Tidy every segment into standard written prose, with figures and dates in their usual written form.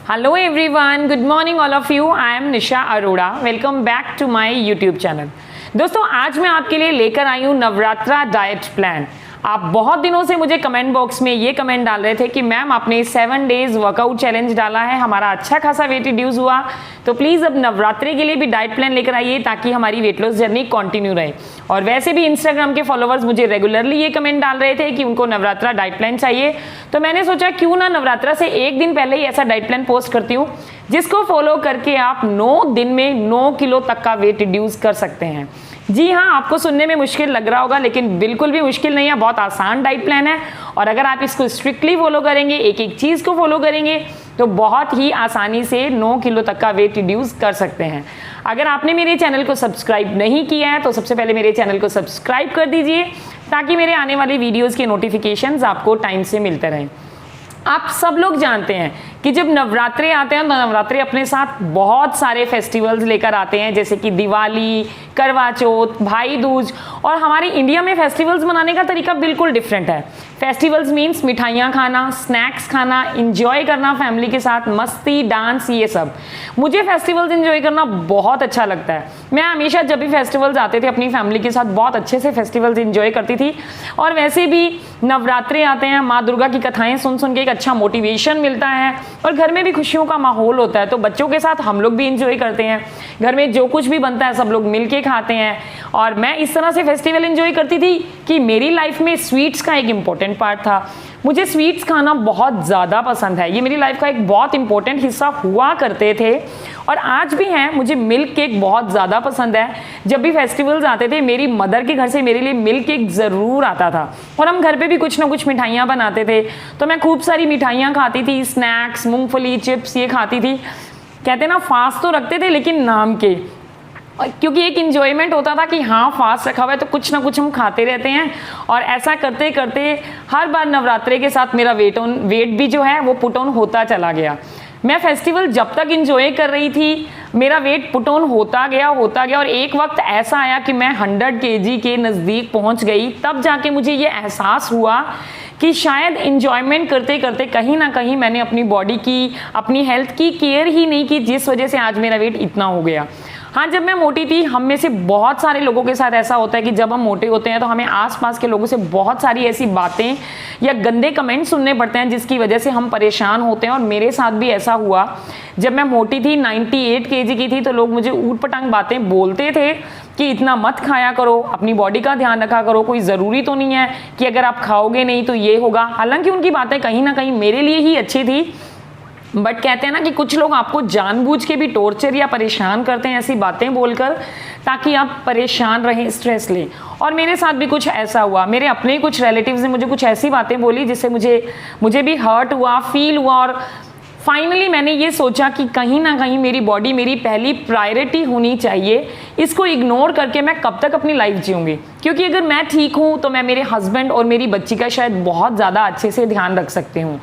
Hello everyone, good morning all of you. I am Nisha Arora. Welcome back to my YouTube channel. दोस्तों आज मैं आपके लिए लेकर आई हूँ नवरात्रा डाइट प्लान. आप बहुत दिनों से मुझे कमेंट बॉक्स में ये कमेंट डाल रहे थे कि मैम आपने 7 डेज वर्कआउट चैलेंज डाला है, हमारा अच्छा खासा वेट रिड्यूस हुआ, तो प्लीज़ अब नवरात्रि के लिए भी डाइट प्लान लेकर आइए ताकि हमारी वेट लॉस जर्नी कंटिन्यू रहे. और वैसे भी इंस्टाग्राम के फॉलोअर्स मुझे रेगुलरली ये कमेंट डाल रहे थे कि उनको नवरात्रा डाइट प्लान चाहिए, तो मैंने सोचा क्यों ना नवरात्रा से एक दिन पहले ही ऐसा डाइट प्लान पोस्ट करती हूँ जिसको फॉलो करके आप 9 दिन में 9 किलो तक का वेट रिड्यूस कर सकते हैं. जी हाँ, आपको सुनने में मुश्किल लग रहा होगा लेकिन बिल्कुल भी मुश्किल नहीं है, बहुत आसान डाइट प्लान है. और अगर आप इसको स्ट्रिक्टली फॉलो करेंगे, एक एक चीज़ को फॉलो करेंगे तो बहुत ही आसानी से 9 किलो तक का वेट रिड्यूस कर सकते हैं. अगर आपने मेरे चैनल को सब्सक्राइब नहीं किया है तो सबसे पहले मेरे चैनल को सब्सक्राइब कर दीजिए ताकि मेरे आने वाली वीडियोज़ के नोटिफिकेशंस आपको टाइम से मिलते रहें. आप सब लोग जानते हैं कि जब नवरात्रे आते हैं तो नवरात्रे अपने साथ बहुत सारे फेस्टिवल्स लेकर आते हैं, जैसे कि दिवाली, करवा चौथ, भाई दूज. और हमारे इंडिया में फेस्टिवल्स मनाने का तरीका बिल्कुल डिफरेंट है. फेस्टिवल्स मीन्स मिठाइयाँ खाना, स्नैक्स खाना, इंजॉय करना फैमिली के साथ, मस्ती, डांस, ये सब. मुझे फेस्टिवल्स इंजॉय करना बहुत अच्छा लगता है. मैं हमेशा जब भी फेस्टिवल्स आते थे अपनी फैमिली के साथ बहुत अच्छे से फेस्टिवल्स इंजॉय करती थी. और वैसे भी नवरात्रे आते हैं, माँ दुर्गा की कथाएँ सुन सुन के एक अच्छा मोटिवेशन मिलता है और घर में भी खुशियों का माहौल होता है. तो बच्चों के साथ हम लोग भी इंजॉय करते हैं, घर में जो कुछ भी बनता है सब लोग मिलके खाते हैं. और मैं इस तरह से फेस्टिवल इंजॉय करती थी कि मेरी लाइफ में स्वीट्स का एक इम्पोर्टेंट पार्ट था. मुझे स्वीट्स खाना बहुत ज़्यादा पसंद है, ये मेरी लाइफ का एक बहुत इंपॉर्टेंट हिस्सा हुआ करते थे और आज भी हैं. मुझे मिल्क केक बहुत ज़्यादा पसंद है. जब भी फेस्टिवल्स आते थे मेरी मदर के घर से मेरे लिए मिल्क केक ज़रूर आता था और हम घर पे भी कुछ ना कुछ मिठाइयाँ बनाते थे, तो मैं खूब सारी मिठाइयाँ खाती थी, स्नैक्स, मूंगफली, चिप्स ये खाती थी. कहते ना फास्ट तो रखते थे लेकिन नाम के, क्योंकि एक इंजॉयमेंट होता था कि हाँ फास्ट रखा हुआ है तो कुछ ना कुछ हम खाते रहते हैं. और ऐसा करते करते हर बार नवरात्रे के साथ मेरा वेट भी जो है वो पुट ऑन होता चला गया. मैं फेस्टिवल जब तक इंजॉय कर रही थी मेरा वेट पुट ऑन होता गया और एक वक्त ऐसा आया कि मैं 100 kg के नज़दीक पहुंच गई. तब जाके मुझे ये एहसास हुआ कि शायद इंजॉयमेंट करते करते कहीं ना कहीं मैंने अपनी बॉडी की, अपनी हेल्थ की केयर ही नहीं की, जिस वजह से आज मेरा वेट इतना हो गया. हाँ, जब मैं मोटी थी, हम में से बहुत सारे लोगों के साथ ऐसा होता है कि जब हम मोटे होते हैं तो हमें आसपास के लोगों से बहुत सारी ऐसी बातें या गंदे कमेंट सुनने पड़ते हैं जिसकी वजह से हम परेशान होते हैं. और मेरे साथ भी ऐसा हुआ. जब मैं मोटी थी, 98 kg की थी, तो लोग मुझे ऊट पटांग बातें बोलते थे कि इतना मत खाया करो, अपनी बॉडी का ध्यान रखा करो, कोई ज़रूरी तो नहीं है कि अगर आप खाओगे नहीं तो ये होगा. हालांकि उनकी बातें कहीं ना कहीं मेरे लिए ही अच्छी थी, बट कहते हैं ना कि कुछ लोग आपको जानबूझ के भी टॉर्चर या परेशान करते हैं ऐसी बातें बोलकर ताकि आप परेशान रहें, स्ट्रेस लें. और मेरे साथ भी कुछ ऐसा हुआ. मेरे अपने कुछ रिलेटिव्स ने मुझे कुछ ऐसी बातें बोली जिससे मुझे भी हर्ट हुआ, फील हुआ. और फाइनली मैंने ये सोचा कि कहीं ना कहीं मेरी बॉडी मेरी पहली प्रायोरिटी होनी चाहिए. इसको इग्नोर करके मैं कब तक अपनी लाइफ जीऊँगी, क्योंकि अगर मैं ठीक हूँ तो मैं मेरे हस्बैंड और मेरी बच्ची का शायद बहुत ज़्यादा अच्छे से ध्यान रख सकती हूँ.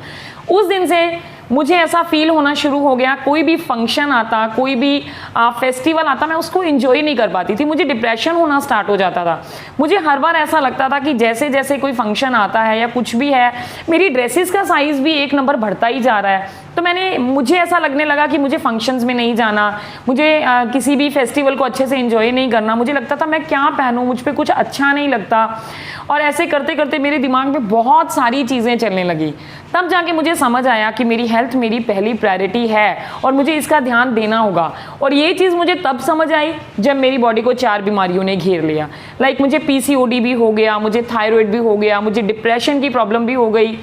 उस दिन से मुझे ऐसा फील होना शुरू हो गया, कोई भी फंक्शन आता, कोई भी फेस्टिवल आता, मैं उसको एंजॉय नहीं कर पाती थी. मुझे डिप्रेशन होना स्टार्ट हो जाता था. मुझे हर बार ऐसा लगता था कि जैसे जैसे कोई फंक्शन आता है या कुछ भी है, मेरी ड्रेसेस का साइज़ भी एक नंबर बढ़ता ही जा रहा है. तो मुझे ऐसा लगने लगा कि मुझे फंक्शंस में नहीं जाना, मुझे किसी भी फेस्टिवल को अच्छे से एंजॉय नहीं करना. मुझे लगता था मैं क्या पहनूं, मुझ पे कुछ अच्छा नहीं लगता. और ऐसे करते करते मेरे दिमाग में बहुत सारी चीज़ें चलने लगी. तब जाके मुझे समझ आया कि मेरी हेल्थ मेरी पहली प्रायोरिटी है और मुझे इसका ध्यान देना होगा. और ये चीज़ मुझे तब समझ आई जब मेरी बॉडी को 4 बीमारियों ने घेर लिया. लाइक मुझे PCOD भी हो गया, मुझे थायराइड भी हो गया, मुझे डिप्रेशन की प्रॉब्लम भी हो गई.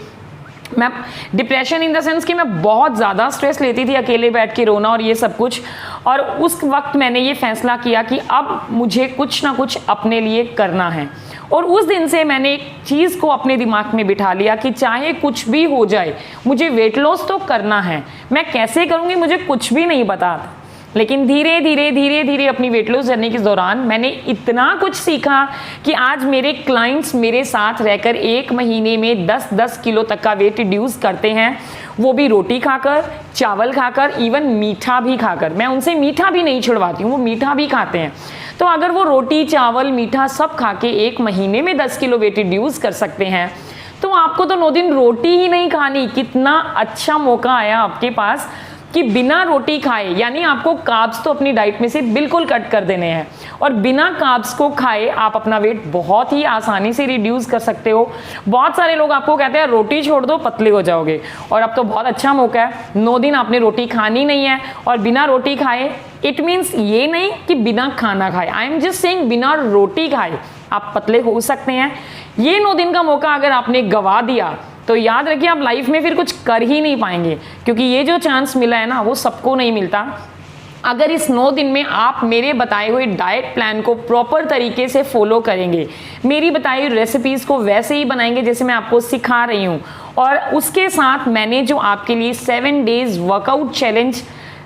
मैं डिप्रेशन इन द सेंस कि मैं बहुत ज़्यादा स्ट्रेस लेती थी, अकेले बैठ के रोना और ये सब कुछ. और उस वक्त मैंने ये फैसला किया कि अब मुझे कुछ ना कुछ अपने लिए करना है. और उस दिन से मैंने एक चीज़ को अपने दिमाग में बिठा लिया कि चाहे कुछ भी हो जाए मुझे वेट लॉस तो करना है. मैं कैसे करूँगी मुझे कुछ भी नहीं पता था, लेकिन धीरे धीरे अपनी वेट लॉस जर्नी के दौरान मैंने इतना कुछ सीखा कि आज मेरे क्लाइंट्स मेरे साथ रहकर 1 महीने में 10-10 किलो तक का वेट रिड्यूस करते हैं. वो भी रोटी खाकर, चावल खाकर, इवन मीठा भी खाकर. मैं उनसे मीठा भी नहीं छुड़वाती हूँ, वो मीठा भी खाते हैं. तो अगर वो रोटी, चावल, मीठा सब खा के 1 महीने में 10 किलो वेट रिड्यूस कर सकते हैं तो आपको तो 9 दिन रोटी ही नहीं खानी. कितना अच्छा मौका आया आपके पास कि बिना रोटी खाए, यानी आपको कार्ब्स तो अपनी डाइट में से बिल्कुल कट कर देने हैं, और बिना कार्ब्स को खाए आप अपना वेट बहुत ही आसानी से रिड्यूस कर सकते हो। बहुत सारे लोग आपको कहते हैं रोटी छोड़ दो पतले हो जाओगे, और अब तो बहुत अच्छा मौका है, 9 दिन आपने रोटी खानी नहीं है। और बिना रोटी खाए इट मीन्स ये नहीं कि बिना खाना खाए, आई एम जस्ट सेइंग बिना रोटी खाए आप पतले हो सकते हैं। ये 9 दिन का मौका अगर आपने गवा दिया तो याद रखिए आप लाइफ में फिर कुछ कर ही नहीं पाएंगे, क्योंकि ये जो चांस मिला है ना वो सबको नहीं मिलता। अगर इस 9 दिन में आप मेरे बताए हुए डाइट प्लान को प्रॉपर तरीके से फॉलो करेंगे, मेरी बताई हुई रेसिपीज़ को वैसे ही बनाएंगे जैसे मैं आपको सिखा रही हूँ, और उसके साथ मैंने जो आपके लिए 7 days workout challenge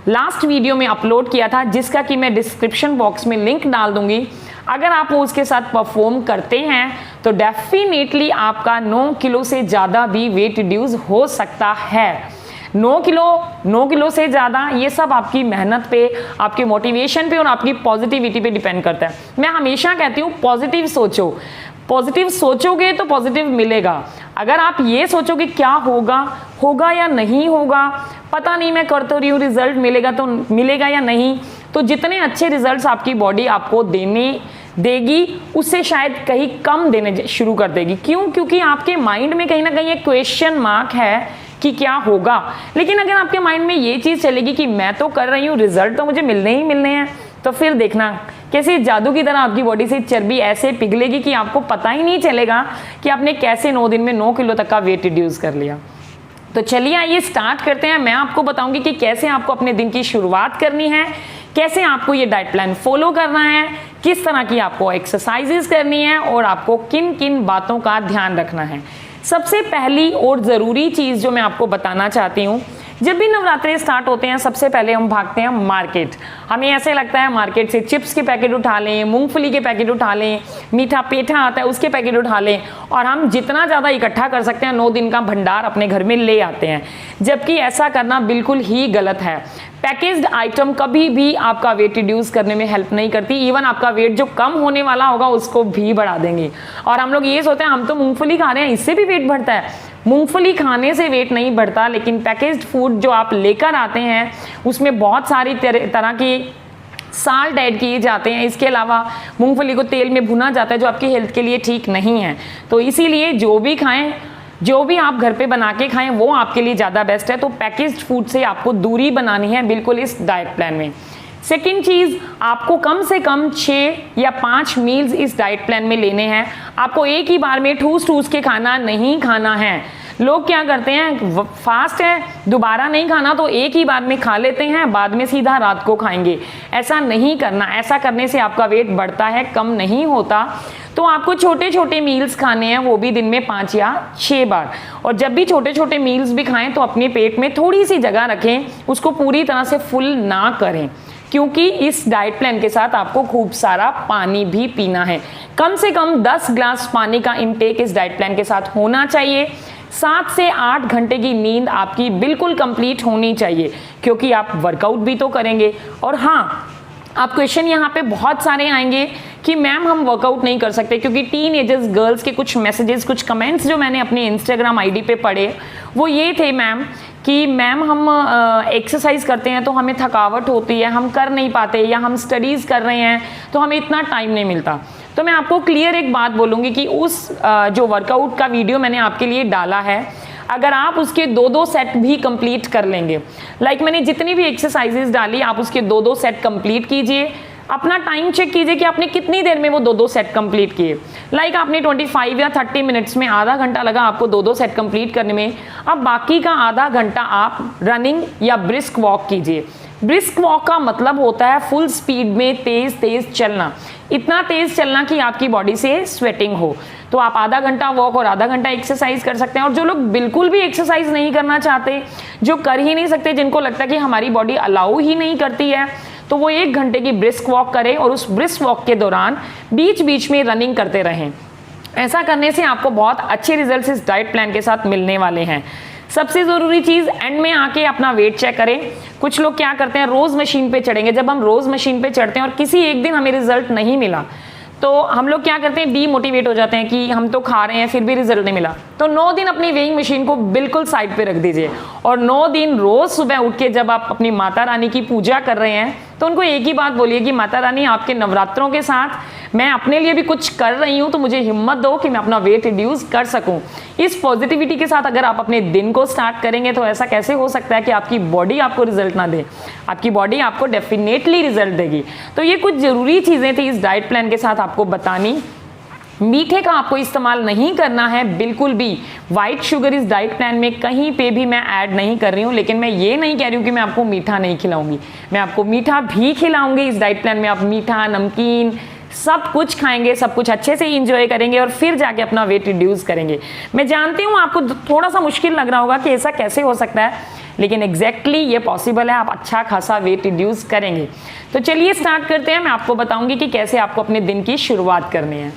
last video में अपलोड किया था, जिसका कि मैं डिस्क्रिप्शन बॉक्स में लिंक डाल दूंगी, अगर आप वो उसके साथ परफॉर्म करते हैं तो डेफिनेटली आपका 9 किलो से ज़्यादा भी वेट रिड्यूस हो सकता है। 9 किलो से ज़्यादा, ये सब आपकी मेहनत पे, आपके मोटिवेशन पे और आपकी पॉजिटिविटी पे डिपेंड करता है। मैं हमेशा कहती हूँ पॉजिटिव सोचो, पॉजिटिव सोचोगे तो पॉजिटिव मिलेगा। अगर आप ये सोचोगे क्या होगा या नहीं होगा, पता नहीं मैं कर तो रही हूँ, रिजल्ट मिलेगा तो मिलेगा या नहीं, तो जितने अच्छे रिजल्ट्स आपकी बॉडी आपको देगी उससे शायद कहीं कम देने शुरू कर देगी। क्यों? क्योंकि आपके माइंड में कहीं ना कहीं एक क्वेश्चन मार्क है कि क्या होगा। लेकिन अगर आपके माइंड में ये चीज़ चलेगी कि मैं तो कर रही हूँ, रिजल्ट तो मुझे मिलने ही मिलने हैं, तो फिर देखना कैसे जादू की तरह आपकी बॉडी से चर्बी ऐसे पिघलेगी कि आपको पता ही नहीं चलेगा कि आपने कैसे 9 दिन में 9 किलो तक का वेट रिड्यूस कर लिया। तो चलिए आइए स्टार्ट करते हैं। मैं आपको बताऊंगी कि कैसे आपको अपने दिन की शुरुआत करनी है, कैसे आपको ये डाइट प्लान फॉलो करना है, किस तरह की आपको एक्सरसाइजेस करनी है और आपको किन किन बातों का ध्यान रखना है। सबसे पहली और ज़रूरी चीज़ जो मैं आपको बताना चाहती हूँ, जब भी नवरात्रे स्टार्ट होते हैं सबसे पहले हम भागते हैं मार्केट। हमें ऐसे लगता है मार्केट से चिप्स के पैकेट उठा लें, मूंगफली के पैकेट उठा लें, मीठा पेठा आता है उसके पैकेट उठा लें, और हम जितना ज़्यादा इकट्ठा कर सकते हैं 9 दिन का भंडार अपने घर में ले आते हैं, जबकि ऐसा करना बिल्कुल ही गलत है। पैकेज्ड आइटम कभी भी आपका वेट रिड्यूस करने में हेल्प नहीं करती, इवन आपका वेट जो कम होने वाला होगा उसको भी बढ़ा देंगे। और हम लोग ये सोचते हैं हम तो मूंगफली खा रहे हैं इससे भी वेट बढ़ता है। मूंगफली खाने से वेट नहीं बढ़ता, लेकिन पैकेज्ड फूड जो आप लेकर आते हैं उसमें बहुत सारी तरह की साल्ट ऐड किए जाते हैं। इसके अलावा मूंगफली को तेल में भुना जाता है जो आपकी हेल्थ के लिए ठीक नहीं है। तो इसीलिए जो भी खाएं, जो भी आप घर पे बना के खाएं वो आपके लिए ज़्यादा बेस्ट है। तो पैकेज्ड फूड से आपको दूरी बनानी है बिल्कुल इस डाइट प्लान में। सेकेंड चीज़, आपको कम से कम 6 या 5 मील्स इस डाइट प्लान में लेने हैं। आपको एक ही बार में ठूस के खाना नहीं खाना है। लोग क्या करते हैं, फास्ट है दोबारा नहीं खाना तो एक ही बार में खा लेते हैं, बाद में सीधा रात को खाएंगे। ऐसा नहीं करना, ऐसा करने से आपका वेट बढ़ता है, कम नहीं होता। तो आपको छोटे छोटे मील्स खाने हैं, वो भी दिन में 5 या 6 बार। और जब भी छोटे छोटे मील्स भी खाएं तो अपने पेट में थोड़ी सी जगह रखें, उसको पूरी तरह से फुल ना करें, क्योंकि इस डाइट प्लान के साथ आपको खूब सारा पानी भी पीना है। कम से कम 10 ग्लास पानी का इनटेक इस डाइट प्लान के साथ होना चाहिए। 7 से 8 घंटे की नींद आपकी बिल्कुल कंप्लीट होनी चाहिए, क्योंकि आप वर्कआउट भी तो करेंगे। और हाँ, आप क्वेश्चन यहाँ पे बहुत सारे आएंगे कि मैम हम वर्कआउट नहीं कर सकते, क्योंकि टीन एजर्स गर्ल्स के कुछ मैसेजेस, कुछ कमेंट्स जो मैंने अपने इंस्टाग्राम आईडी पे पढ़े वो ये थे मैम कि मैम हम एक्सरसाइज करते हैं तो हमें थकावट होती है, हम कर नहीं पाते, या हम स्टडीज़ कर रहे हैं तो हमें इतना टाइम नहीं मिलता। तो मैं आपको क्लियर एक बात बोलूँगी कि उस जो वर्कआउट का वीडियो मैंने आपके लिए डाला है, अगर आप उसके 2-2 सेट भी कंप्लीट कर लेंगे, लाइक मैंने जितनी भी एक्सरसाइजेज डाली आप उसके 2-2 सेट कंप्लीट कीजिए। अपना टाइम चेक कीजिए कि आपने कितनी देर में वो 2-2 सेट कंप्लीट किए। लाइक आपने 25 या 30 मिनट्स में आधा घंटा लगा आपको 2-2 सेट कंप्लीट करने में, अब बाकी का आधा घंटा आप रनिंग या ब्रिस्क वॉक कीजिए। ब्रिस्क वॉक का मतलब होता है फुल स्पीड में तेज चलना, इतना तेज चलना कि आपकी बॉडी से स्वेटिंग हो। तो आप आधा घंटा वॉक और आधा घंटा एक्सरसाइज कर सकते हैं। और जो लोग बिल्कुल भी एक्सरसाइज नहीं करना चाहते, जो कर ही नहीं सकते, जिनको लगता है कि हमारी बॉडी अलाउ ही नहीं करती है, तो वो 1 घंटे की ब्रिस्क वॉक करें और उस ब्रिस्क वॉक के दौरान बीच बीच में रनिंग करते रहें। ऐसा करने से आपको बहुत अच्छे रिजल्ट्स इस डाइट प्लान के साथ मिलने वाले हैं। सबसे ज़रूरी चीज़, एंड में आके अपना वेट चेक करें। कुछ लोग क्या करते हैं, रोज़ मशीन पे चढ़ेंगे। जब हम रोज़ मशीन पे चढ़ते हैं और किसी एक दिन हमें रिजल्ट नहीं मिला, तो हम लोग क्या करते हैं, डीमोटिवेट हो जाते हैं कि हम तो खा रहे हैं फिर भी रिजल्ट नहीं मिला। तो 9 दिन अपनी वेइंग मशीन को बिल्कुल साइड पे रख दीजिए और 9 दिन रोज सुबह उठ के जब आप अपनी माता रानी की पूजा कर रहे हैं तो उनको एक ही बात बोलिए कि माता रानी, आपके नवरात्रों के साथ मैं अपने लिए भी कुछ कर रही हूँ, तो मुझे हिम्मत दो कि मैं अपना वेट रिड्यूस कर सकूं। इस पॉजिटिविटी के साथ अगर आप अपने दिन को स्टार्ट करेंगे तो ऐसा कैसे हो सकता है कि आपकी बॉडी आपको रिजल्ट ना दे। आपकी बॉडी आपको डेफिनेटली रिजल्ट देगी। तो ये कुछ जरूरी चीजें थी इस डाइट प्लान के साथ आपको बतानी। मीठे का आपको इस्तेमाल नहीं करना है बिल्कुल भी। व्हाइट शुगर इस डाइट प्लान में कहीं पे भी मैं ऐड नहीं कर रही हूँ, लेकिन मैं ये नहीं कह रही हूँ कि मैं आपको मीठा नहीं खिलाऊंगी। मैं आपको मीठा भी खिलाऊंगी। इस डाइट प्लान में आप मीठा, नमकीन सब कुछ खाएंगे, सब कुछ अच्छे से इंजॉय करेंगे और फिर जाके अपना वेट रिड्यूस करेंगे। मैं जानती हूँ आपको थोड़ा सा मुश्किल लग रहा होगा कि ऐसा कैसे हो सकता है, लेकिन एग्जैक्टली ये पॉसिबल है। आप अच्छा खासा वेट रिड्यूस करेंगे। तो चलिए स्टार्ट करते हैं। मैं आपको बताऊंगी कि कैसे आपको अपने दिन की शुरुआत करनी है।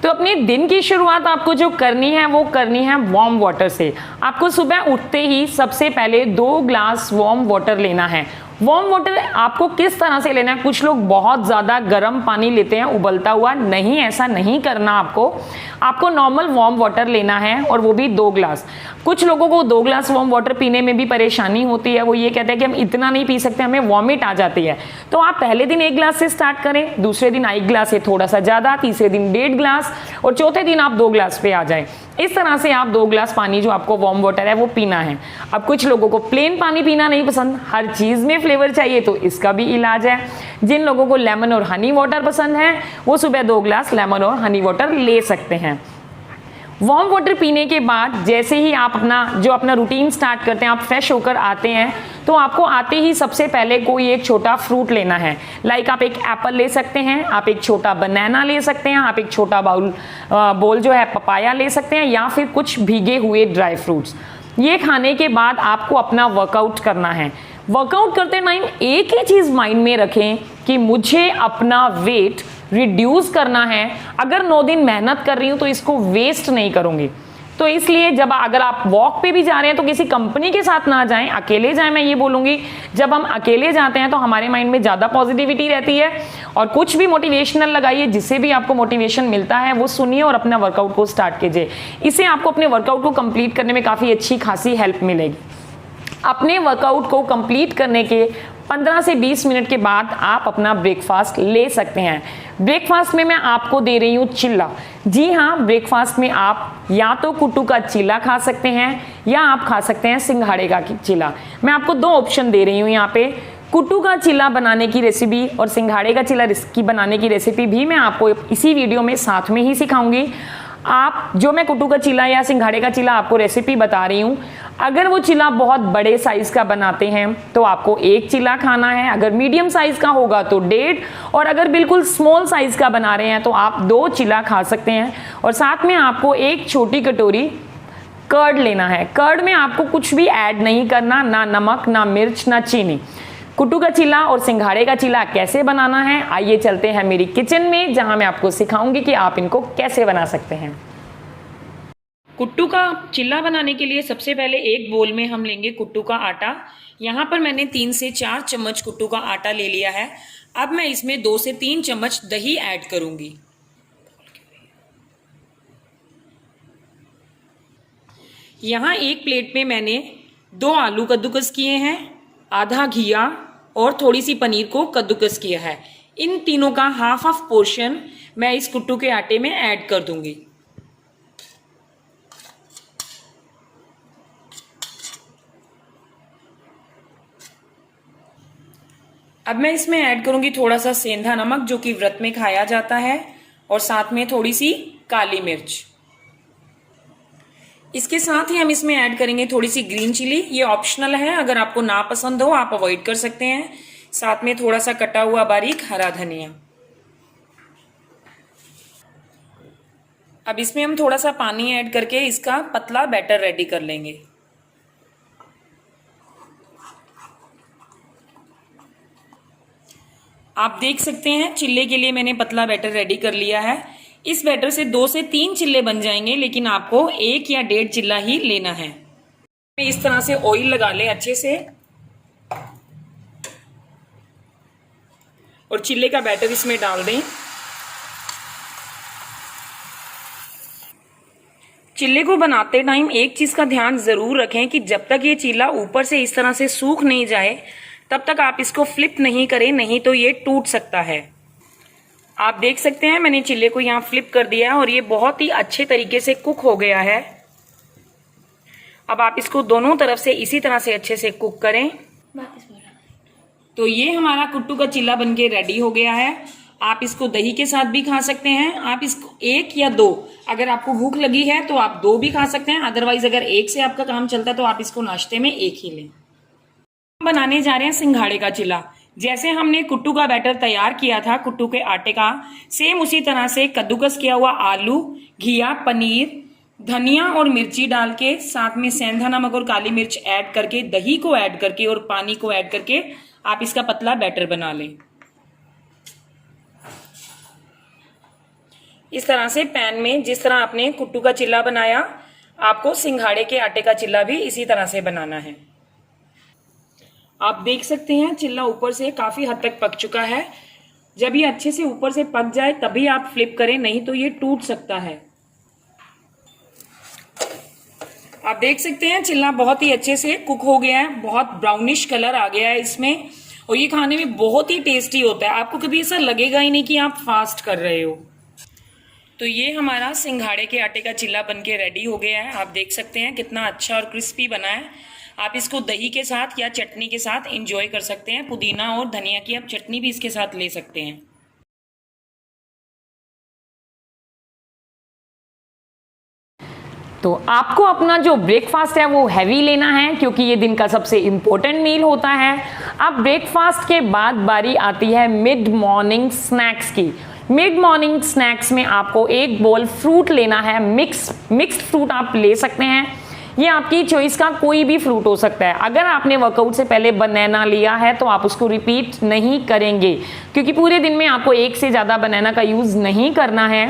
तो अपने दिन की शुरुआत आपको जो करनी है वो करनी है वार्म वाटर से। आपको सुबह उठते ही सबसे पहले 2 ग्लास वार्म वाटर लेना है। वार्म वाटर आपको किस तरह से लेना है, कुछ लोग बहुत ज़्यादा गर्म पानी लेते हैं उबलता हुआ, नहीं ऐसा नहीं करना आपको नॉर्मल वार्म वाटर लेना है और वो भी 2 ग्लास। कुछ लोगों को 2 ग्लास वार्म वाटर पीने में भी परेशानी होती है, वो ये कहते हैं कि हम इतना नहीं पी सकते, हमें वॉमिट आ जाती है। तो आप पहले दिन 1 ग्लास से स्टार्ट करें, दूसरे दिन 1 ग्लास से थोड़ा सा ज़्यादा, तीसरे दिन 1.5 ग्लास और चौथे दिन आप 2 ग्लास पे आ जाए। इस तरह से आप 2 ग्लास पानी जो आपको वार्म वाटर है वो पीना है। अब कुछ लोगों को प्लेन पानी पीना नहीं पसंद, हर चीज़ में फ्लेवर चाहिए, तो इसका भी इलाज है। जिन लोगों को लेमन और हनी वाटर पसंद है वो सुबह 2 ग्लास लेमन और हनी वाटर ले सकते हैं। वार्म वाटर पीने के बाद जैसे ही आप अपना रूटीन स्टार्ट करते हैं, आप फ्रेश होकर आते हैं, तो आपको आते ही सबसे पहले कोई एक छोटा फ्रूट लेना है। लाइक आप एक एप्पल ले सकते हैं, आप एक छोटा बनाना ले सकते हैं, आप एक छोटा बोल जो है पपाया ले सकते हैं, या फिर कुछ भीगे हुए ड्राई फ्रूट्स। ये खाने के बाद आपको अपना वर्कआउट करना है। वर्कआउट करते टाइम एक ही चीज़ माइंड में रखें कि मुझे अपना वेट रिड्यूस करना है। अगर 9 दिन मेहनत कर रही हूँ तो इसको वेस्ट नहीं करूँगी। तो इसलिए अगर आप वॉक पे भी जा रहे हैं तो किसी कंपनी के साथ ना जाएं, अकेले जाएं। मैं ये बोलूँगी, जब हम अकेले जाते हैं तो हमारे माइंड में ज़्यादा पॉजिटिविटी रहती है। और कुछ भी मोटिवेशनल लगाइए, जिससे भी आपको मोटिवेशन मिलता है वो सुनिए और अपना वर्कआउट को स्टार्ट कीजिए। इससे आपको अपने वर्कआउट को कंप्लीट करने में काफ़ी अच्छी खासी हेल्प मिलेगी। अपने वर्कआउट को कंप्लीट करने के 15 से 20 मिनट के बाद आप अपना ब्रेकफास्ट ले सकते हैं। ब्रेकफास्ट में मैं आपको दे रही हूँ चिल्ला। जी हाँ, ब्रेकफास्ट में आप या तो कुट्टू का चिल्ला खा सकते हैं या आप खा सकते हैं सिंघाड़े का चिल्ला। मैं आपको 2 ऑप्शन दे रही हूँ यहाँ पे। कुट्टू का चिल्ला बनाने की रेसिपी और सिंघाड़े का चिल्ला की बनाने की रेसिपी भी मैं आपको इसी वीडियो में साथ में ही सिखाऊंगी। मैं कुट्टू का चिल्ला या सिंघाड़े का चिल्ला आपको रेसिपी बता रही हूँ, अगर वो चिल्ला बहुत बड़े साइज का बनाते हैं तो आपको 1 चिल्ला खाना है, अगर मीडियम साइज का होगा तो 1.5, और अगर बिल्कुल स्मॉल साइज का बना रहे हैं तो आप 2 चिल्ला खा सकते हैं। और साथ में आपको 1 छोटी कटोरी कर्ड लेना है। कर्ड में आपको कुछ भी ऐड नहीं करना, ना नमक, ना मिर्च, ना चीनी। कुट्टू का चिल्ला और सिंघाड़े का चिल्ला कैसे बनाना है, आइए चलते हैं मेरी किचन में, जहां मैं आपको सिखाऊंगी कि आप इनको कैसे बना सकते हैं। कुट्टू का चिल्ला बनाने के लिए सबसे पहले एक बोल में हम लेंगे कुट्टू का आटा। यहाँ पर मैंने 3 से 4 चम्मच कुट्टू का आटा ले लिया है। अब मैं इसमें 2 से 3 चम्मच दही ऐड करूंगी। यहाँ एक प्लेट में मैंने 2 आलू कद्दूकस किए हैं, आधा घिया और थोड़ी सी पनीर को कद्दूकस किया है। इन तीनों का हाफ पोर्शन मैं इस कुट्टू के आटे में ऐड कर दूंगी। अब मैं इसमें ऐड करूंगी थोड़ा सा सेंधा नमक, जो कि व्रत में खाया जाता है, और साथ में थोड़ी सी काली मिर्च। इसके साथ ही हम इसमें ऐड करेंगे थोड़ी सी ग्रीन चिली। ये ऑप्शनल है, अगर आपको ना पसंद हो आप अवॉइड कर सकते हैं। साथ में थोड़ा सा कटा हुआ बारीक हरा धनिया। अब इसमें हम थोड़ा सा पानी ऐड करके इसका पतला बैटर रेडी कर लेंगे। आप देख सकते हैं चिल्ले के लिए मैंने पतला बैटर रेडी कर लिया है। इस बैटर से 2 से 3 चिल्ले बन जाएंगे, लेकिन आपको 1 या 1.5 चिल्ला ही लेना है। इस तरह से ऑयल लगा लें अच्छे से और चिल्ले का बैटर इसमें डाल दें। चिल्ले को बनाते टाइम एक चीज का ध्यान जरूर रखें कि जब तक ये चिल्ला ऊपर से इस तरह से सूख नहीं जाए तब तक आप इसको फ्लिप नहीं करें, नहीं तो ये टूट सकता है। आप देख सकते हैं मैंने चिल्ले को यहाँ फ्लिप कर दिया है और ये बहुत ही अच्छे तरीके से कुक हो गया है। अब आप इसको दोनों तरफ से इसी तरह से अच्छे से कुक करें। तो ये हमारा कुट्टू का चिल्ला बनके रेडी हो गया है। आप इसको दही के साथ भी खा सकते हैं। आप इसको 1 या 2, अगर आपको भूख लगी है तो आप 2 भी खा सकते हैं। अदरवाइज अगर 1 से आपका काम चलता है तो आप इसको नाश्ते में 1 ही लें। बनाने जा रहे हैं सिंघाड़े का चिल्ला। जैसे हमने कुट्टू का बैटर तैयार किया था कुट्टू के आटे का, सेम उसी तरह से कद्दूकस किया हुआ आलू, घिया, पनीर, धनिया और मिर्ची डाल के, साथ में सेंधा नमक और काली मिर्च ऐड करके, दही को ऐड करके और पानी को ऐड करके आप इसका पतला बैटर बना लें। इस तरह से पैन में जिस तरह आपने कुट्टू का चिल्ला बनाया, आपको सिंघाड़े के आटे का चिल्ला भी इसी तरह से बनाना है। आप देख सकते हैं चिल्ला ऊपर से काफी हद तक पक चुका है। जब ये अच्छे से ऊपर से पक जाए तभी आप फ्लिप करें, नहीं तो ये टूट सकता है। आप देख सकते हैं चिल्ला बहुत ही अच्छे से कुक हो गया है, बहुत ब्राउनिश कलर आ गया है इसमें और ये खाने में बहुत ही टेस्टी होता है। आपको कभी ऐसा लगेगा ही नहीं कि आप फास्ट कर रहे हो। तो ये हमारा सिंघाड़े के आटे का चिल्ला बनके रेडी हो गया है। आप देख सकते हैं कितना अच्छा और क्रिस्पी बना है। आप इसको दही के साथ या चटनी के साथ एंजॉय कर सकते हैं। पुदीना और धनिया की आप चटनी भी इसके साथ ले सकते हैं। तो आपको अपना जो ब्रेकफास्ट है वो हैवी लेना है क्योंकि ये दिन का सबसे इम्पोर्टेंट मील होता है। अब ब्रेकफास्ट के बाद बारी आती है मिड मॉर्निंग स्नैक्स की। मिड मॉर्निंग स्नैक्स में आपको 1 बोल फ्रूट लेना है। मिक्स्ड फ्रूट आप ले सकते हैं। ये आपकी चॉइस का कोई भी फ्रूट हो सकता है। अगर आपने वर्कआउट से पहले बनाना लिया है तो आप उसको रिपीट नहीं करेंगे क्योंकि पूरे दिन में आपको 1 से ज़्यादा बनाना का यूज़ नहीं करना है।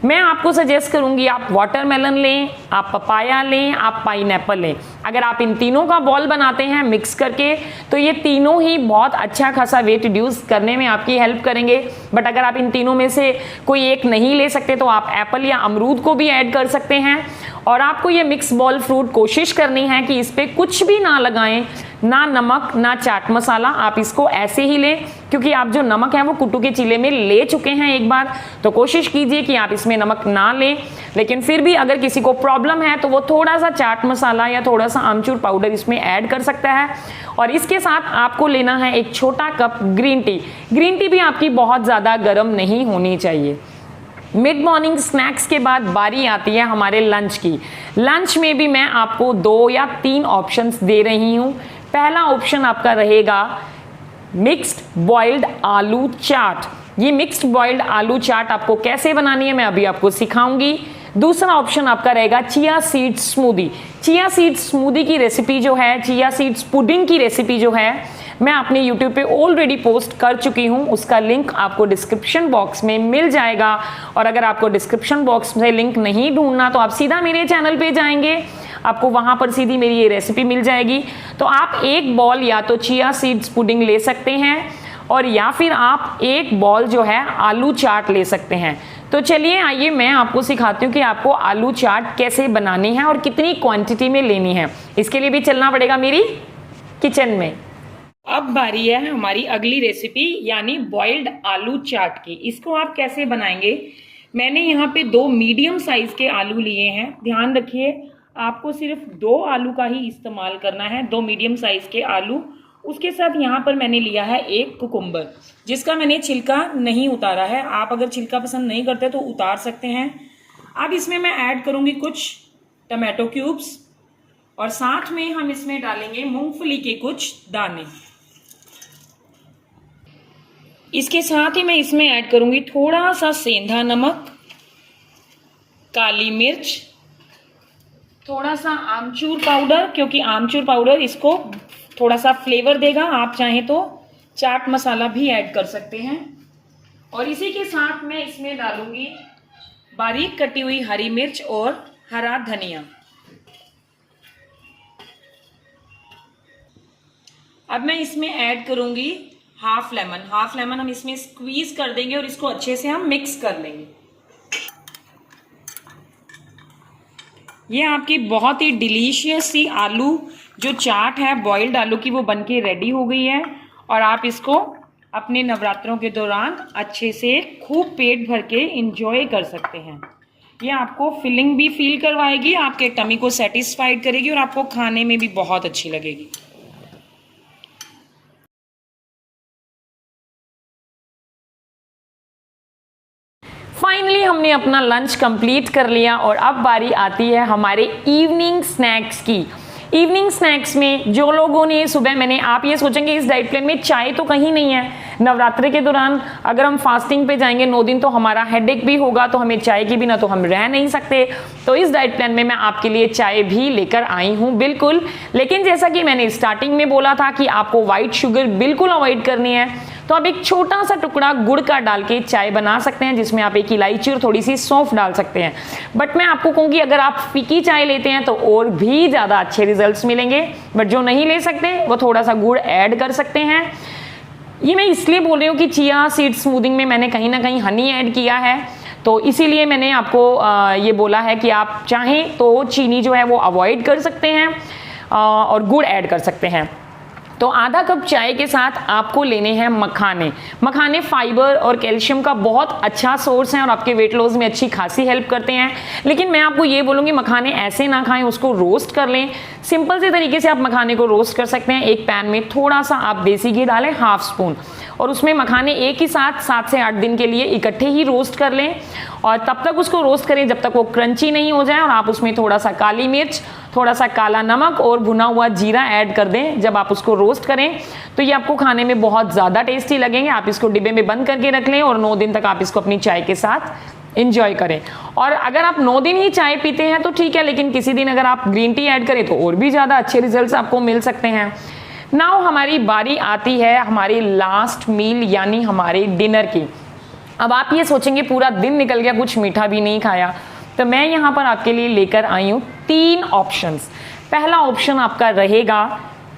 मैं आपको सजेस्ट करूंगी आप वाटरमेलन लें, आप पपाया लें, आप पाइनएप्पल लें। अगर आप इन तीनों का बॉल बनाते हैं मिक्स करके तो ये तीनों ही बहुत अच्छा खासा वेट रिड्यूस करने में आपकी हेल्प करेंगे। बट अगर आप इन तीनों में से कोई एक नहीं ले सकते तो आप एप्पल या अमरूद को भी ऐड कर सकते हैं। और आपको ये मिक्स बॉल फ्रूट कोशिश करनी है कि इस पर कुछ भी ना लगाएं, ना नमक ना चाट मसाला। आप इसको ऐसे ही लें क्योंकि आप जो नमक है वो कुट्टू के चिल्ले में ले चुके हैं एक बार, तो कोशिश कीजिए कि आप इसमें नमक ना लें। लेकिन फिर भी अगर किसी को प्रॉब्लम है तो वो थोड़ा सा चाट मसाला या थोड़ा सा आमचूर पाउडर इसमें ऐड कर सकता है। और इसके साथ आपको लेना है 1 छोटा cup green tea. Green tea भी आपकी बहुत ज़्यादा गर्म नहीं होनी चाहिए। मिड मॉर्निंग स्नैक्स के बाद बारी आती है हमारे लंच की। लंच में भी मैं आपको 2 या 3 ऑप्शंस दे रही हूँ। पहला ऑप्शन आपका रहेगा मिक्स्ड बॉइल्ड आलू चाट। ये मिक्स्ड बॉइल्ड आलू चाट आपको कैसे बनानी है मैं अभी आपको सिखाऊंगी। दूसरा ऑप्शन आपका रहेगा chia seed smoothie. Chia seed smoothie की रेसिपी जो है, चिया सीड्स पुडिंग की रेसिपी जो है, मैं अपने YouTube पे ऑलरेडी पोस्ट कर चुकी हूँ। उसका लिंक आपको डिस्क्रिप्शन बॉक्स में मिल जाएगा। और अगर आपको डिस्क्रिप्शन बॉक्स में लिंक नहीं ढूंढना तो आप सीधा मेरे चैनल पे जाएंगे, आपको वहां पर सीधी मेरी ये रेसिपी मिल जाएगी। तो आप 1 बॉल या तो चिया सीड्स पुडिंग ले सकते हैं और या फिर आप 1 बॉल जो है आलू चाट ले सकते हैं। तो चलिए आइए मैं आपको सिखाती हूँ कि आपको आलू चाट कैसे बनानी है और कितनी क्वांटिटी में लेनी है। इसके लिए भी चलना पड़ेगा मेरी किचन में। अब बारी है हमारी अगली रेसिपी यानी बॉइल्ड आलू चाट की। इसको आप कैसे बनाएंगे, मैंने यहाँ पे 2 मीडियम साइज के आलू लिए हैं। ध्यान रखिए आपको सिर्फ 2 आलू का ही इस्तेमाल करना है, 2 मीडियम साइज के आलू। उसके साथ यहाँ पर मैंने लिया है 1 कुकुम्बर जिसका मैंने छिलका नहीं उतारा है। आप अगर छिलका पसंद नहीं करते तो उतार सकते हैं। अब इसमें मैं ऐड करूंगी कुछ टमाटो क्यूब्स और साथ में हम इसमें डालेंगे मूंगफली के कुछ दाने। इसके साथ ही मैं इसमें ऐड करूंगी थोड़ा सा सेंधा नमक, काली मिर्च, थोड़ा सा आमचूर पाउडर क्योंकि आमचूर पाउडर इसको थोड़ा सा फ्लेवर देगा। आप चाहें तो चाट मसाला भी ऐड कर सकते हैं। और इसी के साथ मैं इसमें डालूंगी बारीक कटी हुई हरी मिर्च और हरा धनिया। अब मैं इसमें ऐड करूंगी हाफ लेमन हम इसमें स्क्वीज कर देंगे और इसको अच्छे से हम मिक्स कर लेंगे। ये आपकी बहुत ही डिलीशियस सी आलू जो चाट है बॉइल्ड आलू की वो बनके रेडी हो गई है और आप इसको अपने नवरात्रों के दौरान अच्छे से खूब पेट भर के इंजॉय कर सकते हैं। ये आपको फिलिंग भी फील करवाएगी, आपके टमी को सेटिस्फाइड करेगी और आपको खाने में भी बहुत अच्छी लगेगी। फाइनली हमने अपना लंच कंप्लीट कर लिया और अब बारी आती है हमारे इवनिंग स्नैक्स की। इवनिंग स्नैक्स में जो लोगों ने सुबह मैंने आप ये सोचेंगे इस डाइट प्लान में चाय तो कहीं नहीं है। नवरात्रि के दौरान अगर हम फास्टिंग पे जाएंगे 9 दिन तो हमारा हेडेक भी होगा, तो हमें चाय के बिना तो हम रह नहीं सकते। तो इस डाइट प्लान में मैं आपके लिए चाय भी लेकर आई हूँ बिल्कुल। लेकिन जैसा कि मैंने स्टार्टिंग में बोला था कि आपको व्हाइट शुगर बिल्कुल अवॉइड करनी है, तो आप एक छोटा सा टुकड़ा गुड़ का डाल के चाय बना सकते हैं, जिसमें आप एक इलायची और थोड़ी सी सौंफ डाल सकते हैं। बट मैं आपको कहूँगी अगर आप फीकी चाय लेते हैं तो और भी ज़्यादा अच्छे रिजल्ट्स मिलेंगे। बट जो नहीं ले सकते वो थोड़ा सा गुड़ ऐड कर सकते हैं। ये मैं इसलिए बोल रही हूँ कि चिया सीड स्मूदिंग में मैंने कहीं ना कहीं हनी ऐड किया है, तो इसीलिए मैंने आपको ये बोला है कि आप चाहें तो चीनी जो है वो अवॉइड कर सकते हैं और गुड़ ऐड कर सकते हैं। तो आधा कप चाय के साथ आपको लेने हैं मखाने। मखाने फाइबर और कैल्शियम का बहुत अच्छा सोर्स है और आपके वेट लॉस में अच्छी खासी हेल्प करते हैं। लेकिन मैं आपको ये बोलूँगी मखाने ऐसे ना खाएं, उसको रोस्ट कर लें। सिंपल से तरीके से आप मखाने को रोस्ट कर सकते हैं। एक पैन में थोड़ा सा आप देसी घी डालें, हाफ स्पून, और उसमें मखाने एक ही साथ 7 से 8 दिन के लिए इकट्ठे ही रोस्ट कर लें और तब तक उसको रोस्ट करें जब तक वो क्रंची नहीं हो जाए। और आप उसमें थोड़ा सा काली मिर्च, थोड़ा सा काला नमक और भुना हुआ जीरा ऐड कर दें। जब आप उसको रोस्ट करें तो ये आपको खाने में बहुत ज़्यादा टेस्टी लगेंगे। आप इसको डिब्बे में बंद करके रख लें और 9 दिन तक आप इसको अपनी चाय के साथ इंजॉय करें। और अगर आप 9 दिन ही चाय पीते हैं तो ठीक है, लेकिन किसी दिन अगर आप ग्रीन टी ऐड करें तो और भी ज़्यादा अच्छे रिजल्ट्स आपको मिल सकते हैं। नाउ हमारी बारी आती है हमारी लास्ट मील यानी हमारे डिनर की। अब आप ये सोचेंगे पूरा दिन निकल गया, कुछ मीठा भी नहीं खाया, तो मैं यहाँ पर आपके लिए लेकर आई हूँ 3 ऑप्शंस। पहला ऑप्शन आपका रहेगा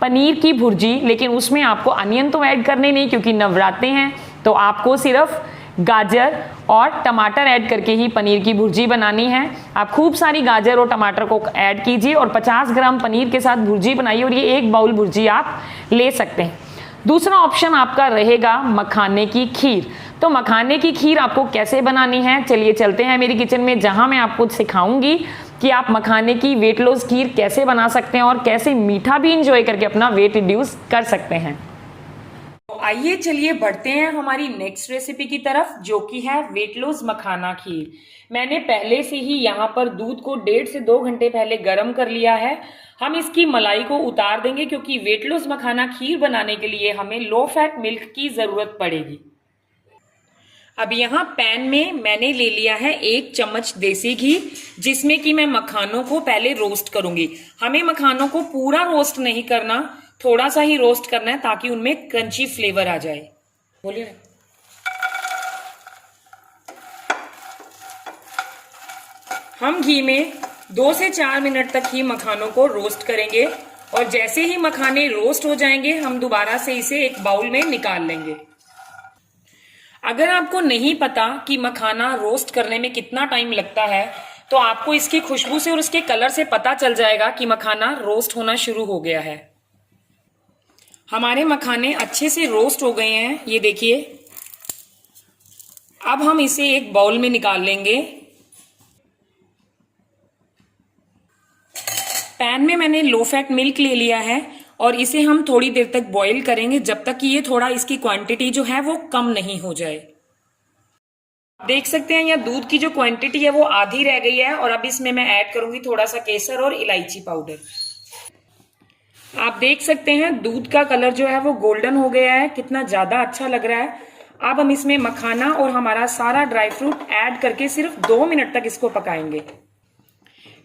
पनीर की भुर्जी, लेकिन उसमें आपको अनियन तो ऐड करने नहीं क्योंकि नवरात्रे हैं, तो आपको सिर्फ गाजर और टमाटर ऐड करके ही पनीर की भुर्जी बनानी है। आप खूब सारी गाजर और टमाटर को ऐड कीजिए और 50 ग्राम पनीर के साथ भुर्जी बनाइए और ये 1 बाउल भुर्जी आप ले सकते हैं। दूसरा ऑप्शन आपका रहेगा मखाने की खीर। तो मखाने की खीर आपको कैसे बनानी है, चलिए चलते हैं मेरी किचन में, जहां मैं आपको सिखाऊंगी कि आप मखाने की वेट लॉस खीर कैसे बना सकते हैं और कैसे मीठा भी इंजॉय करके अपना वेट रिड्यूस कर सकते हैं। तो आइए चलिए बढ़ते हैं हमारी नेक्स्ट रेसिपी की तरफ, जो कि है वेट लॉस मखाना खीर। मैंने पहले से ही यहाँ पर दूध को 1.5 से 2 घंटे पहले गर्म कर लिया है। हम इसकी मलाई को उतार देंगे क्योंकि वेट लॉस मखाना खीर बनाने के लिए हमें लो फैट मिल्क की जरूरत पड़ेगी। अब यहाँ पैन में मैंने ले लिया है 1 चम्मच देसी घी, जिसमें कि मैं मखानों को पहले रोस्ट करूंगी। हमें मखानों को पूरा रोस्ट नहीं करना, थोड़ा सा ही रोस्ट करना है ताकि उनमें क्रंची फ्लेवर आ जाए। बोलिए ना। हम घी में 2 से 4 मिनट तक ही मखानों को रोस्ट करेंगे और जैसे ही मखाने रोस्ट हो जाएंगे हम दोबारा से इसे एक बाउल में निकाल लेंगे। अगर आपको नहीं पता कि मखाना रोस्ट करने में कितना टाइम लगता है, तो आपको इसकी खुशबू से और उसके कलर से पता चल जाएगा कि मखाना रोस्ट होना शुरू हो गया है। हमारे मखाने अच्छे से रोस्ट हो गए हैं, ये देखिए। अब हम इसे एक बाउल में निकाल लेंगे। पैन में मैंने लो फैट मिल्क ले लिया है और इसे हम थोड़ी देर तक बॉईल करेंगे जब तक कि ये थोड़ा इसकी क्वांटिटी जो है वो कम नहीं हो जाए। देख सकते हैं यहाँ दूध की जो क्वांटिटी है वो आधी रह गई है और अब इसमें मैं ऐड करूंगी थोड़ा सा केसर और इलायची पाउडर। आप देख सकते हैं दूध का कलर जो है वो गोल्डन हो गया है, कितना ज्यादा अच्छा लग रहा है। अब हम इसमें मखाना और हमारा सारा ड्राई फ्रूट ऐड करके सिर्फ 2 मिनट तक इसको पकाएंगे।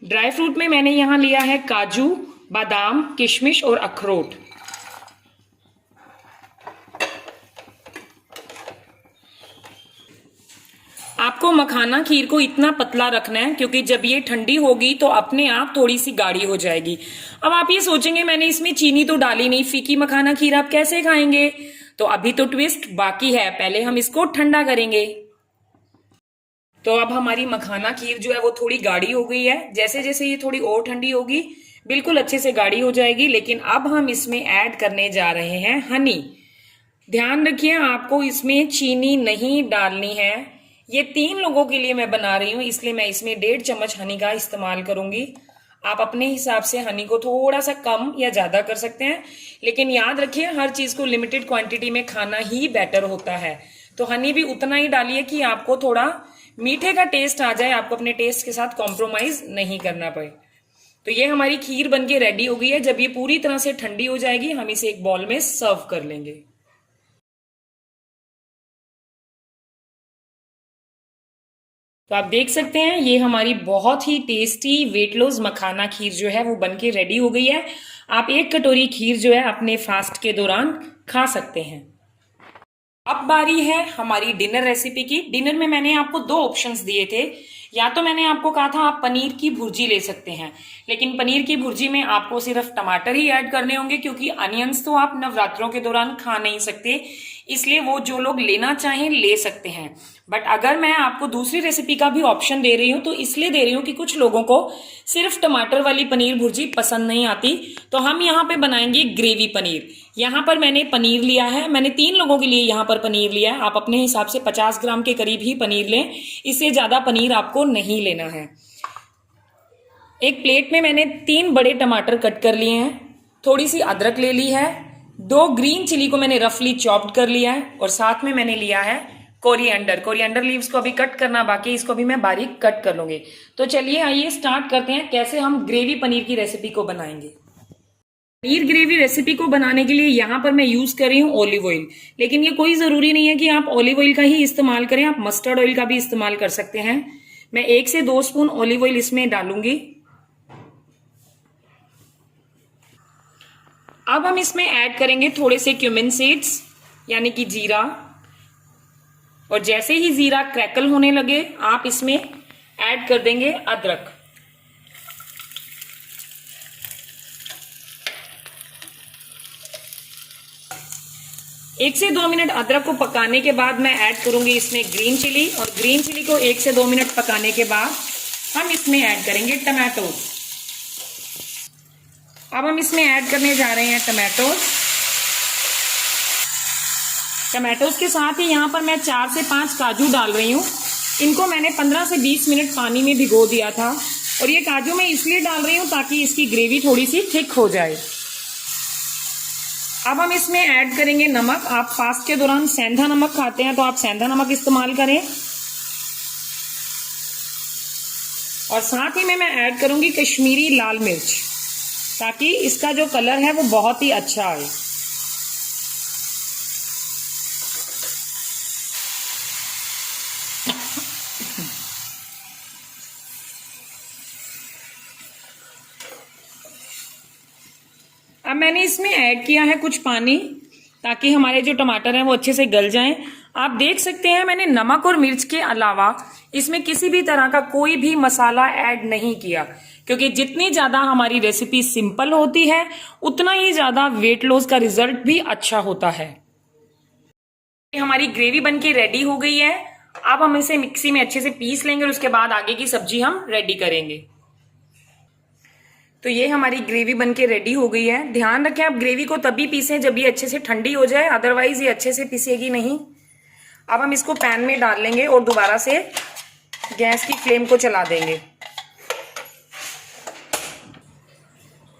ड्राई फ्रूट में मैंने यहाँ लिया है काजू, बादाम, किशमिश और अखरोट। आपको मखाना खीर को इतना पतला रखना है क्योंकि जब ये ठंडी होगी तो अपने आप थोड़ी सी गाढ़ी हो जाएगी। अब आप ये सोचेंगे मैंने इसमें चीनी तो डाली नहीं, फीकी मखाना खीर आप कैसे खाएंगे? तो अभी तो ट्विस्ट बाकी है, पहले हम इसको ठंडा करेंगे। तो अब हमारी मखाना खीर जो है वो थोड़ी गाढ़ी हो गई है। जैसे जैसे ये थोड़ी और ठंडी होगी बिल्कुल अच्छे से गाढ़ी हो जाएगी। लेकिन अब हम इसमें ऐड करने जा रहे हैं हनी। ध्यान रखिए आपको इसमें चीनी नहीं डालनी है। ये 3 लोगों के लिए मैं बना रही हूँ, इसलिए मैं इसमें 1.5 चम्मच हनी का इस्तेमाल करूंगी। आप अपने हिसाब से हनी को थोड़ा सा कम या ज्यादा कर सकते हैं, लेकिन याद रखिए हर चीज को लिमिटेड क्वांटिटी में खाना ही बेटर होता है। तो हनी भी उतना ही डालिए कि आपको थोड़ा मीठे का टेस्ट आ जाए, आपको अपने टेस्ट के साथ कॉम्प्रोमाइज नहीं करना पड़े। तो ये हमारी खीर बनके रेडी हो गई है। जब ये पूरी तरह से ठंडी हो जाएगी हम इसे एक बॉल में सर्व कर लेंगे। तो आप देख सकते हैं ये हमारी बहुत ही टेस्टी वेट लॉस मखाना खीर जो है वो बनके रेडी हो गई है। आप 1 कटोरी खीर जो है अपने फास्ट के दौरान खा सकते हैं। अब बारी है हमारी डिनर रेसिपी की। डिनर में मैंने आपको 2 ऑप्शंस दिए थे। या तो मैंने आपको कहा था आप पनीर की भुर्जी ले सकते हैं, लेकिन पनीर की भुर्जी में आपको सिर्फ टमाटर ही ऐड करने होंगे, क्योंकि अनियंस तो आप नवरात्रों के दौरान खा नहीं सकते, इसलिए वो जो लोग लेना चाहें ले सकते हैं। बट अगर मैं आपको दूसरी रेसिपी का भी ऑप्शन दे रही हूं तो इसलिए दे रही हूं कि कुछ लोगों को सिर्फ टमाटर वाली पनीर भुर्जी पसंद नहीं आती, तो हम यहाँ पे बनाएंगे ग्रेवी पनीर। यहाँ पर मैंने पनीर लिया है, मैंने 3 लोगों के लिए यहाँ पर पनीर लिया है। आप अपने हिसाब से 50 ग्राम के करीब ही पनीर लें, इससे ज्यादा पनीर आपको नहीं लेना है। एक प्लेट में मैंने 3 बड़े टमाटर कट कर लिए हैं, थोड़ी सी अदरक ले ली है, 2 ग्रीन चिली को मैंने रफली चॉप्ड कर लिया है, और साथ में मैंने लिया है कोरिएंडर लीव्स को अभी कट करना बाकी, इसको भी मैं बारीक कट कर लूंगी। तो चलिए आइए स्टार्ट करते हैं कैसे हम ग्रेवी पनीर की रेसिपी को बनाएंगे। पनीर ग्रेवी रेसिपी को बनाने के लिए यहाँ पर मैं यूज कर रही हूँ ऑलिव ऑयल, लेकिन ये कोई जरूरी नहीं है कि आप ऑलिव ऑयल का ही इस्तेमाल करें, आप मस्टर्ड ऑयल का भी इस्तेमाल कर सकते हैं। मैं 1 से 2 स्पून ऑलिव ऑयल इसमें डालूंगी। अब हम इसमें ऐड करेंगे थोड़े से क्यूमिन सीड्स यानी कि जीरा, और जैसे ही जीरा क्रैकल होने लगे आप इसमें ऐड कर देंगे अदरक। एक से 2 मिनट अदरक को पकाने के बाद मैं ऐड करूंगी इसमें ग्रीन चिली, और ग्रीन चिली को 1 से 2 मिनट पकाने के बाद हम इसमें ऐड करेंगे टमाटो। अब हम इसमें ऐड करने जा रहे हैं टमाटोज के साथ ही यहाँ पर मैं 4 से 5 काजू डाल रही हूँ। इनको मैंने 15 से 20 मिनट पानी में भिगो दिया था, और ये काजू मैं इसलिए डाल रही हूँ ताकि इसकी ग्रेवी थोड़ी सी थिक हो जाए। अब हम इसमें ऐड करेंगे नमक। आप फास्ट के दौरान सेंधा नमक खाते हैं तो आप सेंधा नमक इस्तेमाल करें, और साथ ही में मैं ऐड करूंगी कश्मीरी लाल मिर्च, ताकि इसका जो कलर है वो बहुत ही अच्छा आए। अब मैंने इसमें ऐड किया है कुछ पानी, ताकि हमारे जो टमाटर हैं वो अच्छे से गल जाएं। आप देख सकते हैं मैंने नमक और मिर्च के अलावा इसमें किसी भी तरह का कोई भी मसाला ऐड नहीं किया, क्योंकि जितनी ज्यादा हमारी रेसिपी सिंपल होती है उतना ही ज्यादा वेट लॉस का रिजल्ट भी अच्छा होता है। हमारी ग्रेवी बनके रेडी हो गई है। अब हम इसे मिक्सी में अच्छे से पीस लेंगे और उसके बाद आगे की सब्जी हम रेडी करेंगे। तो ये हमारी ग्रेवी बनके रेडी हो गई है। ध्यान रखें आप ग्रेवी को तभी पीसें जब ये अच्छे से ठंडी हो जाए, अदरवाइज ये अच्छे से पिसेगी नहीं। अब हम इसको पैन में डाल लेंगे और दोबारा से गैस की फ्लेम को चला देंगे।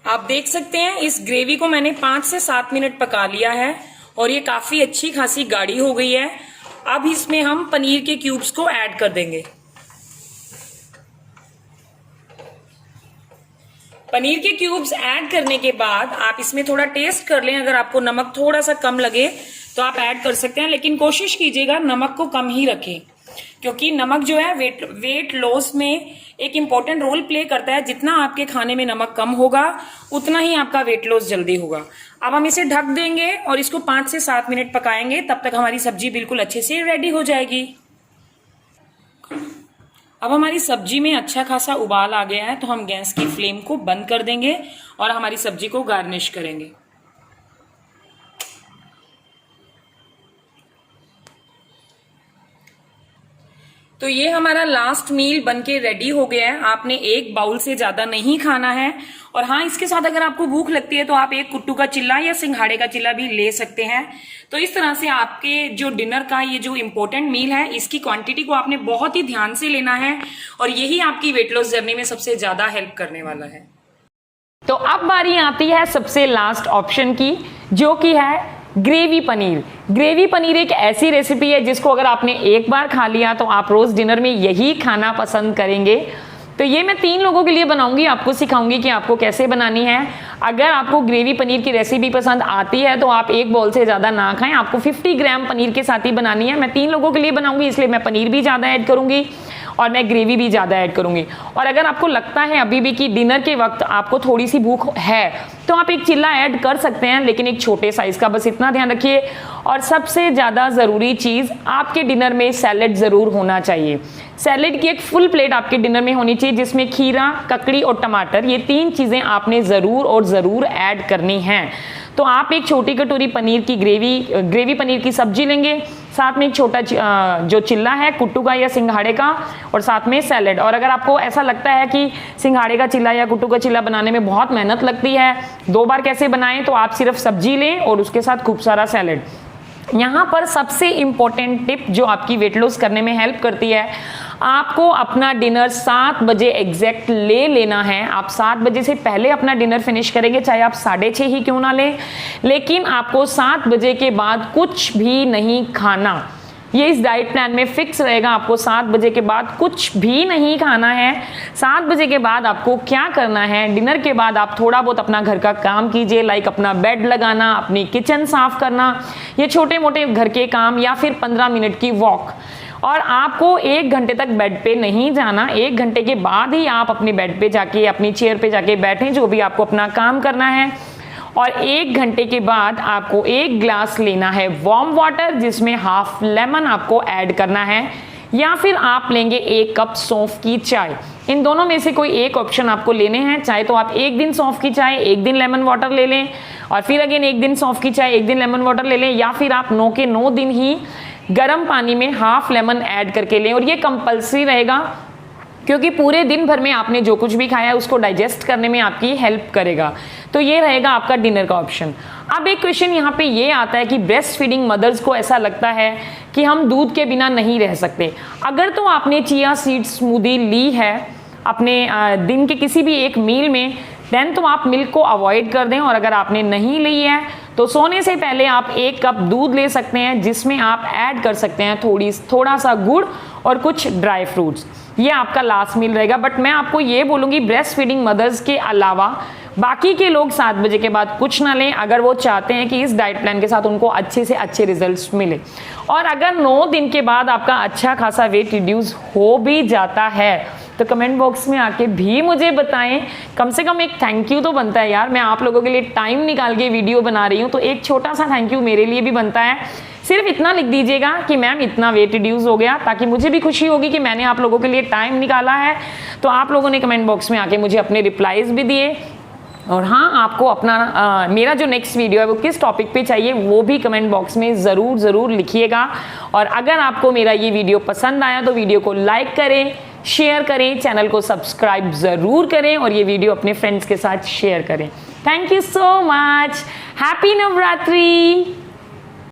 आप देख सकते हैं इस ग्रेवी को मैंने 5 से 7 मिनट पका लिया है, और ये काफी अच्छी खासी गाढ़ी हो गई है। अब इसमें हम पनीर के क्यूब्स को ऐड कर देंगे। पनीर के क्यूब्स ऐड करने के बाद आप इसमें थोड़ा टेस्ट कर लें, अगर आपको नमक थोड़ा सा कम लगे तो आप ऐड कर सकते हैं, लेकिन कोशिश कीजिएगा नमक को कम ही रखें, क्योंकि नमक जो है वेट लॉस में एक इंपॉर्टेंट रोल प्ले करता है। जितना आपके खाने में नमक कम होगा उतना ही आपका वेट लॉस जल्दी होगा। अब हम इसे ढक देंगे और इसको 5 से 7 मिनट पकाएंगे, तब तक हमारी सब्जी बिल्कुल अच्छे से रेडी हो जाएगी। अब हमारी सब्जी में अच्छा खासा उबाल आ गया है, तो हम गैस की फ्लेम को बंद कर देंगे और हमारी सब्जी को गार्निश करेंगे। तो ये हमारा लास्ट मील बनके रेडी हो गया है। आपने एक बाउल से ज्यादा नहीं खाना है। और हाँ, इसके साथ अगर आपको भूख लगती है तो आप एक कुट्टू का चिल्ला या सिंघाड़े का चिल्ला भी ले सकते हैं। तो इस तरह से आपके जो डिनर का ये जो इम्पोर्टेंट मील है, इसकी क्वांटिटी को आपने बहुत ही ध्यान से लेना है और यही आपकी वेट लॉस जर्नी में सबसे ज्यादा हेल्प करने वाला है। तो अब बारी आती है सबसे लास्ट ऑप्शन की, जो कि है ग्रेवी पनीर। ग्रेवी पनीर एक ऐसी रेसिपी है जिसको अगर आपने एक बार खा लिया तो आप रोज डिनर में यही खाना पसंद करेंगे। तो ये मैं 3 लोगों के लिए बनाऊंगी, आपको सिखाऊंगी कि आपको कैसे बनानी है। अगर आपको ग्रेवी पनीर की रेसिपी पसंद आती है तो आप एक बाउल से ज़्यादा ना खाएं, आपको 50 ग्राम पनीर के साथ ही बनानी है। मैं 3 लोगों के लिए बनाऊंगी, इसलिए मैं पनीर भी ज़्यादा ऐड करूंगी और मैं ग्रेवी भी ज़्यादा ऐड करूंगी। और अगर आपको लगता है अभी भी कि डिनर के वक्त आपको थोड़ी सी भूख है तो आप एक चिल्ला ऐड कर सकते हैं, लेकिन एक छोटे साइज का, बस इतना ध्यान रखिए। और सबसे ज़्यादा ज़रूरी चीज़, आपके डिनर में सैलेड ज़रूर होना चाहिए। सैलेड की एक फुल प्लेट आपके डिनर में होनी चाहिए, जिसमें खीरा, ककड़ी और टमाटर, ये 3 चीज़ें आपने ज़रूर और ज़रूर ऐड करनी हैं। तो आप एक छोटी कटोरी पनीर की ग्रेवी पनीर की सब्जी लेंगे, साथ में एक छोटा जो चिल्ला है कुट्टू का या सिंघाड़े का, और साथ में सैलेड। और अगर आपको ऐसा लगता है कि सिंघाड़े का चिल्ला या कुट्टू का चिल्ला बनाने में बहुत मेहनत लगती है, 2 बार कैसे बनाएं, तो आप सिर्फ सब्जी लें और उसके साथ खूब सारा सैलेड। यहाँ पर सबसे इंपॉर्टेंट टिप जो आपकी वेट लॉस करने में हेल्प करती है, आपको अपना डिनर 7 बजे एग्जैक्ट ले लेना है। आप 7 बजे से पहले अपना डिनर फिनिश करेंगे, चाहे आप 6:30 ही क्यों ना लें, लेकिन आपको 7 बजे के बाद कुछ भी नहीं खाना। ये इस डाइट प्लान में फिक्स रहेगा, आपको 7 बजे के बाद कुछ भी नहीं खाना है। 7 बजे के बाद आपको क्या करना है, डिनर के बाद आप थोड़ा बहुत अपना घर का काम कीजिए, लाइक अपना बेड लगाना, अपनी किचन साफ करना, ये छोटे मोटे घर के काम, या फिर 15 मिनट की वॉक। और आपको 1 घंटे तक बेड पे नहीं जाना, 1 घंटे के बाद ही आप अपने बेड पे जाके, अपनी चेयर पे जाके बैठें, जो भी आपको अपना काम करना है। और 1 घंटे के बाद आपको 1 ग्लास लेना है वार्म वाटर, जिसमें हाफ लेमन आपको ऐड करना है, या फिर आप लेंगे 1 कप सौंफ की चाय। इन दोनों में से कोई एक ऑप्शन आपको लेने हैं। चाहे तो आप 1 दिन सौंफ की चाय, 1 दिन लेमन वाटर ले लें, और फिर अगेन 1 दिन सौंफ की चाय, 1 दिन लेमन वाटर ले लें, या फिर आप 9 के 9 दिन ही गर्म पानी में हाफ लेमन ऐड करके लें। और ये कंपल्सरी रहेगा, क्योंकि पूरे दिन भर में आपने जो कुछ भी खाया है उसको डाइजेस्ट करने में आपकी हेल्प करेगा। तो ये रहेगा आपका डिनर का ऑप्शन। अब एक क्वेश्चन यहाँ पे ये आता है कि ब्रेस्ट फीडिंग मदर्स को ऐसा लगता है कि हम दूध के बिना नहीं रह सकते। अगर तो आपने चिया सीड स्मूदी ली है अपने दिन के किसी भी एक मील में, देन तो आप मिल्क को अवॉइड कर दें। और अगर आपने नहीं ली है तो सोने से पहले आप 1 कप दूध ले सकते हैं, जिसमें आप ऐड कर सकते हैं थोड़ा सा गुड़ और कुछ ड्राई फ्रूट्स। ये आपका लास्ट मील रहेगा। बट मैं आपको ये बोलूँगी, ब्रेस्ट फीडिंग मदर्स के अलावा बाकी के लोग 7 बजे के बाद कुछ ना लें, अगर वो चाहते हैं कि इस डाइट प्लान के साथ उनको अच्छे से अच्छे रिजल्ट्स मिले। और अगर 9 दिन के बाद आपका अच्छा खासा वेट रिड्यूस हो भी जाता है तो कमेंट बॉक्स में आके भी मुझे बताएं। कम से कम एक थैंक यू तो बनता है यार, मैं आप लोगों के लिए टाइम निकाल के वीडियो बना रही हूँ, तो एक छोटा सा थैंक यू मेरे लिए भी बनता है। सिर्फ इतना लिख दीजिएगा कि मैम इतना वेट रिड्यूस हो गया, ताकि मुझे भी खुशी होगी कि मैंने आप लोगों के लिए टाइम निकाला है। तो आप लोगों ने कमेंट बॉक्स में आके मुझे अपने रिप्लाईज भी दिए। और हाँ, आपको अपना मेरा जो नेक्स्ट वीडियो है वो किस टॉपिक पे चाहिए वो भी कमेंट बॉक्स में ज़रूर लिखिएगा। और अगर आपको मेरा ये वीडियो पसंद आया तो वीडियो को लाइक करें, शेयर करें, चैनल को सब्सक्राइब ज़रूर करें और ये वीडियो अपने फ्रेंड्स के साथ शेयर करें। Thank you so much. Happy Navratri.